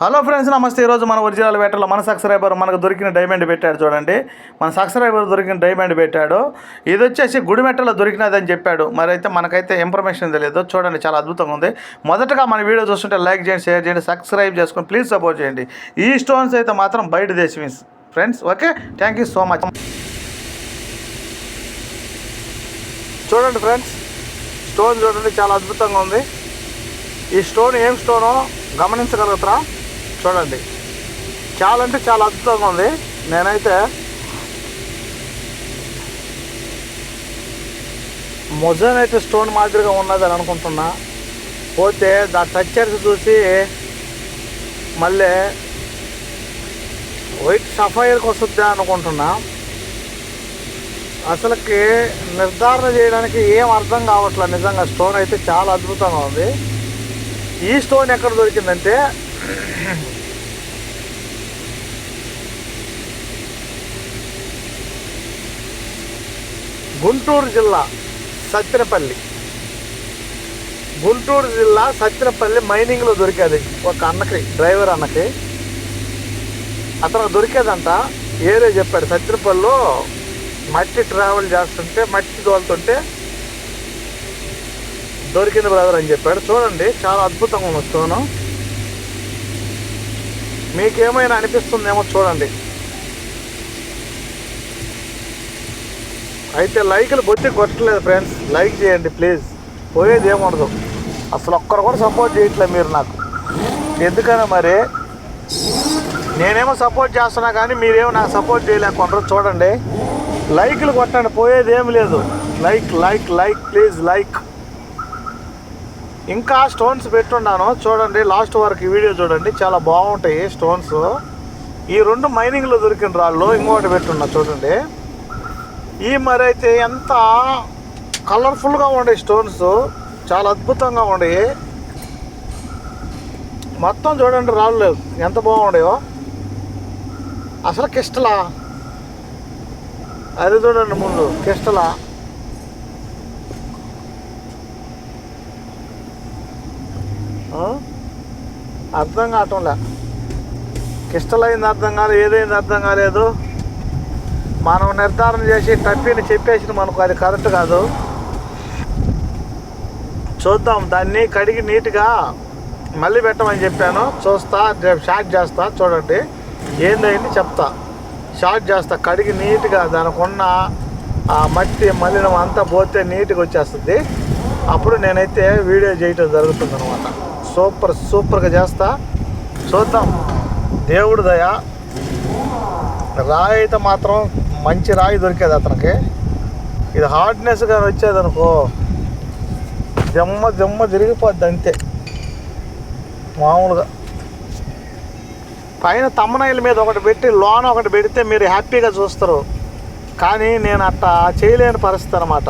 Hello friends, నమస్తే. ఈరోజు మన ఒరిజినల్ వేటలో మన సబ్స్క్రైబర్ మనకు దొరికిన డైమండ్ పెట్టాడు. చూడండి, మన సబ్స్క్రైబర్ దొరికిన డైమండ్ పెట్టాడు. ఇది వచ్చేసి గుడిమెట్టలో దొరికినదని చెప్పాడు. మరి అయితే మనకైతే ఇన్ఫర్మేషన్ తెలియదు. చూడండి, చాలా అద్భుతంగా ఉంది. మొదటగా మన వీడియో చూస్తుంటే లైక్ చేయండి, షేర్ చేయండి, సబ్స్క్రైబ్ చేసుకొని ప్లీజ్ సపోర్ట్ చేయండి. ఈ స్టోన్స్ అయితే మాత్రం బయట దేశం friends. Okay, thank you so much. చూడండి ఫ్రెండ్స్, స్టోన్ చూడండి, చాలా అద్భుతంగా ఉంది. ఈ స్టోన్ ఏం స్టోనో గమనించగలుగుతారా? చూడండి, చాలా అంటే చాలా అద్భుతంగా ఉంది. నేనైతే మొజానైతే స్టోన్ మాదిరిగా ఉన్నదని అనుకుంటున్నా. పోతే దాని టచ్చర్స్ చూసి మళ్ళీ వైట్ సఫైర్కి వస్తుందా అనుకుంటున్నా. అసలుకి నిర్ధారణ చేయడానికి ఏం అర్థం కావట్లేదు. నిజంగా స్టోన్ అయితే చాలా అద్భుతంగా ఉంది. ఈ స్టోన్ ఎక్కడ దొరికిందంటే గుంటూరు జిల్లా సత్తెనపల్లి మైనింగ్లో దొరికేది. ఒక అన్నకి, డ్రైవర్ అన్నకి, అతను దొరికేదంట. ఏరే చెప్పాడు, సత్తెనపల్లిలో మట్టి ట్రావెల్ చేస్తుంటే, మట్టి తోలుతుంటే దొరికింది బ్రదర్ అని చెప్పాడు. చూడండి, చాలా అద్భుతంగా ఉన్న స్టోను. మీకేమైనా అనిపిస్తుందేమో చూడండి. అయితే లైకులు బొత్తి కొట్టలేదు ఫ్రెండ్స్. లైక్ చేయండి ప్లీజ్. పోయేది ఏముండదు. అసలు ఒక్కరు కూడా సపోర్ట్ చేయట్లేదు మీరు నాకు. ఎందుకని మరి నేనేమో సపోర్ట్ చేస్తున్నా కానీ మీరేమో నాకు సపోర్ట్ చేయలేకుంటారు. చూడండి, లైకులు కొట్టండి, పోయేది ఏమి లేదు. Like like like please like. ఇంకా స్టోన్స్ పెట్టున్నాను, చూడండి లాస్ట్ వరకు ఈ వీడియో చూడండి. చాలా బాగుంటాయి స్టోన్స్. ఈ రెండు మైనింగ్లో దొరికిన రాళ్ళు. ఇంకోటి పెట్టున్నా చూడండి. ఈ మరి అయితే ఎంత కలర్ఫుల్గా ఉండే స్టోన్స్, చాలా అద్భుతంగా ఉండేవి. మొత్తం చూడండి రాళ్ళు ఎంత బాగుండేవో. అసలు కిష్టలా, అది చూడండి ముందు కిష్టలా. అర్థం కావటంలే. కిష్టలైంది అర్థం కాలేదు, ఏదైంది అర్థం కాలేదు. మనం నిర్ధారణ చేసి టప్పిని చెప్పేసి మనకు అది కరెక్ట్ కాదు. చూద్దాం, దాన్ని కడిగి నీట్గా మళ్ళీ పెట్టమని చెప్పాను. చూస్తా, రేపు షార్ట్ చేస్తా. చూడండి ఏందైంది చెప్తా. షార్ట్ చేస్తా, కడిగి నీట్గా దానికి ఉన్న ఆ మట్టి మలినం అంతా పోతే నీట్గా వచ్చేస్తుంది. అప్పుడు నేనైతే వీడియో చేయటం జరుగుతుంది అనమాట. సూపర్గా చేస్తా. చూద్దాం, దేవుడు దయ. రాయి అయితే మాత్రం మంచి రాయి దొరికేది అతనికి. ఇది హార్డ్నెస్గా వచ్చేదనుకో జమ్మ తిరిగిపోద్ది అంతే. మామూలుగా పైన తమ్మనాయిల మీద ఒకటి పెట్టి లోన ఒకటి పెడితే మీరు హ్యాపీగా చూస్తారు. కానీ నేను అట్టా చేయలేని పరిస్థితి అనమాట.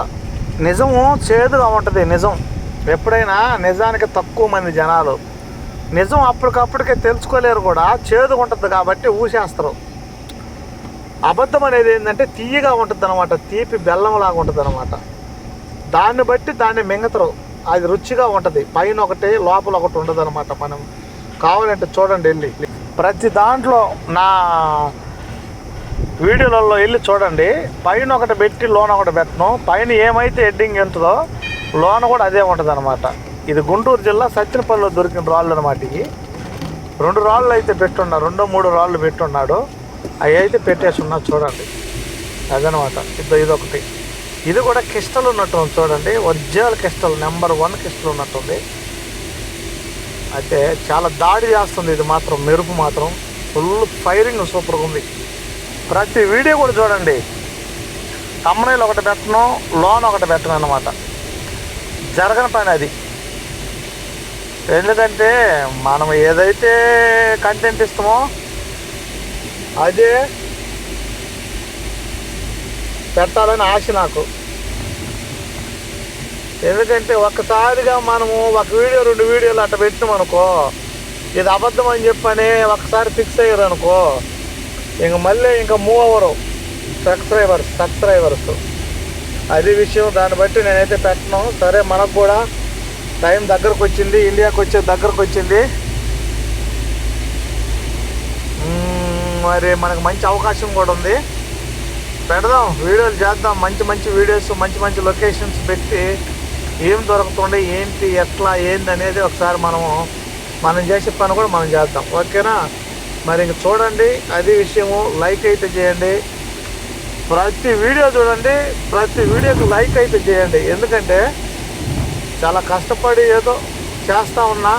నిజము చేదుగా ఉంటుంది. నిజం ఎప్పుడైనా నిజానికి తక్కువ మంది జనాలు నిజం అప్పటికప్పటికే తెలుసుకోలేరు కూడా. చేదుగా ఉంటుంది కాబట్టి ఊసేస్తారు. అబద్ధం అనేది ఏంటంటే తీయగా ఉంటుంది అనమాట. తీపి బెల్లంలాగా ఉంటుంది అనమాట. దాన్ని బట్టి దాన్ని మింగతరు. అది రుచిగా ఉంటుంది. పైన ఒకటి లోపల ఒకటి ఉండదు అనమాట. మనం కావాలంటే చూడండి, వెళ్ళి ప్రతి దాంట్లో నా వీడియోలలో వెళ్ళి చూడండి. పైన ఒకటి పెట్టి లోన ఒకటి పెట్టను. పైన ఏమైతే హెడ్డింగ్ ఎంతుందో లోన కూడా అదే ఉంటుంది అనమాట. ఇది గుంటూరు జిల్లా సత్తెనపల్లిలో దొరికిన రాళ్ళు అనమాట. ఇవి 2 రాళ్ళు అయితే పెట్టున్నాడు, 2-3 రాళ్ళు పెట్టున్నాడు. అవి అయితే పెట్టేస్తున్నా చూడండి. అదనమాట. ఇదొకటి. ఇది కూడా కిస్టల్ ఉన్నట్టుంది చూడండి. ఒరిజినల్ కిస్టల్, నెంబర్ 1 కిస్టల్ ఉన్నట్టుంది. అయితే చాలా దాడి చేస్తుంది. ఇది మాత్రం మెరుపు మాత్రం ఫుల్ ఫైరింగ్ సూపర్గా ఉంది. ప్రతి వీడియో కూడా చూడండి. తమ్ముళ్ళు ఒకటి పెట్టను, లోన్ ఒకటి పెట్టను అనమాట. జరగని పని అది. ఎందుకంటే మనం ఏదైతే కంటెంట్ ఇస్తామో అదే పెట్టాలని ఆశ నాకు. ఎందుకంటే ఒక్కసారిగా మనము ఒక వీడియో 2 వీడియోలు అట్లా పెట్టినాం అనుకో, ఇది అబద్ధం అని చెప్పని ఒకసారి ఫిక్స్ అయ్యారు అనుకో, ఇంక మళ్ళీ ఇంకా మూవ్ అవ్వరు సబ్స్క్రైబర్స్. అది విషయం. దాన్ని బట్టి నేనైతే పెట్టను. సరే, మనకు కూడా టైం దగ్గరకు వచ్చింది, ఇండియాకి వచ్చే దగ్గరకు వచ్చింది. మరి మనకు మంచి అవకాశం కూడా ఉంది. పెడదాం, వీడియోలు చేద్దాం, మంచి మంచి వీడియోస్, మంచి మంచి లొకేషన్స్ పెట్టి ఏం దొరుకుతుండే, ఏంటి, ఎట్లా, ఏంది అనేది ఒకసారి మనం చేసే పని కూడా మనం చేద్దాం. ఓకేనా? మరి ఇంక చూడండి, అది విషయము. లైక్ అయితే చేయండి, ప్రతి వీడియో చూడండి, ప్రతి వీడియోకి లైక్ అయితే చేయండి. ఎందుకంటే చాలా కష్టపడి ఏదో చేస్తూ ఉన్నా,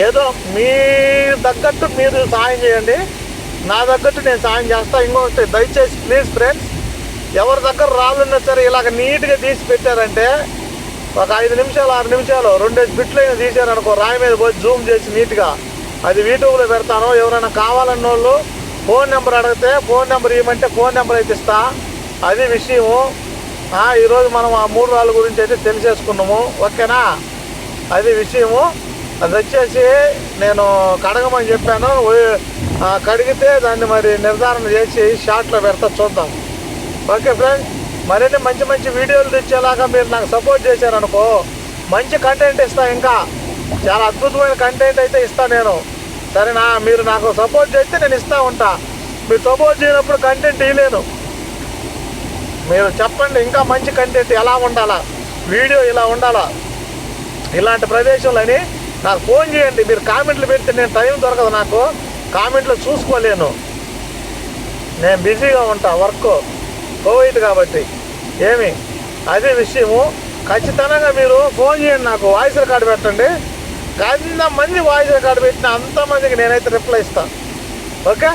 ఏదో మీ తగ్గట్టు మీరు సాయం చేయండి, నా తగ్గట్టు నేను సాయం చేస్తా. ఇంకొకటి దయచేసి ప్లీజ్ ఫ్రెండ్స్, ఎవరి దగ్గర రాళ్ళున్నా సరే ఇలాగ నీట్గా తీసి పెట్టారంటే ఒక 5 నిమిషాలు 6 నిమిషాలు 2 బిట్లు అయినా తీసారనుకో, రాయి మీద పోయి జూమ్ చేసి నీట్గా అది యూట్యూబ్లో పెడతాను. ఎవరైనా కావాలన్న వాళ్ళు ఫోన్ నెంబర్ అడిగితే ఫోన్ నెంబర్ ఇవ్వమంటే ఫోన్ నెంబర్ అయితే ఇస్తా. అది విషయము. ఈరోజు మనం ఆ 3 రాళ్ళ గురించి అయితే తెలిసేసుకున్నాము. ఓకేనా? అది విషయము. అది వచ్చేసి నేను కడగమని చెప్పాను. కడిగితే దాన్ని మరి నిర్ధారణ చేసి షార్ట్లో పెడతా, చూద్దాం. ఓకే ఫ్రెండ్స్, మరిన్ని మంచి మంచి వీడియోలు తెచ్చేలాగా మీరు నాకు సపోర్ట్ చేశారనుకో, మంచి కంటెంట్ ఇస్తా. ఇంకా చాలా అద్భుతమైన కంటెంట్ అయితే ఇస్తా నేను. సరేనా? మీరు నాకు సపోర్ట్ చేస్తే నేను ఇస్తూ ఉంటా. మీరు సపోర్ట్ చేయనప్పుడు కంటెంట్ ఇవ్వలేను. మీరు చెప్పండి, ఇంకా మంచి కంటెంట్ ఎలా ఉండాలా, వీడియో ఇలా ఉండాలా, ఇలాంటి ప్రదేశంలోని నాకు ఫోన్ చేయండి. మీరు కామెంట్లు పెడితే నేను టైం దొరకదు, నాకు కామెంట్లు చూసుకోలేను, నేను బిజీగా ఉంటా, వర్క్ కోవిడ్ కాబట్టి. అదే విషయము. ఖచ్చితంగా మీరు ఫోన్ చేయండి, నాకు వాయిస్ రికార్డు పెట్టండి. 100 మంది వాయిస్ రికార్డు పెట్టిన అంతమందికి నేనైతే రిప్లై ఇస్తాను. ఓకే?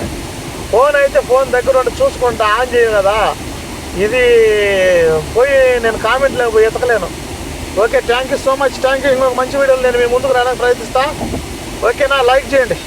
ఫోన్ అయితే ఫోన్ దగ్గర ఉండి చూసుకుంటా, ఆన్ చేయం కదా, ఇది పోయి నేను కామెంట్లో పోయి ఎతకలేను. Okay, thank you so much, thank you. ఇంకొక మంచి వీడియోలు నేను మీ ముందుకు రావడానికి ప్రయత్నిస్తాను. ఓకేనా? లైక్ చేయండి.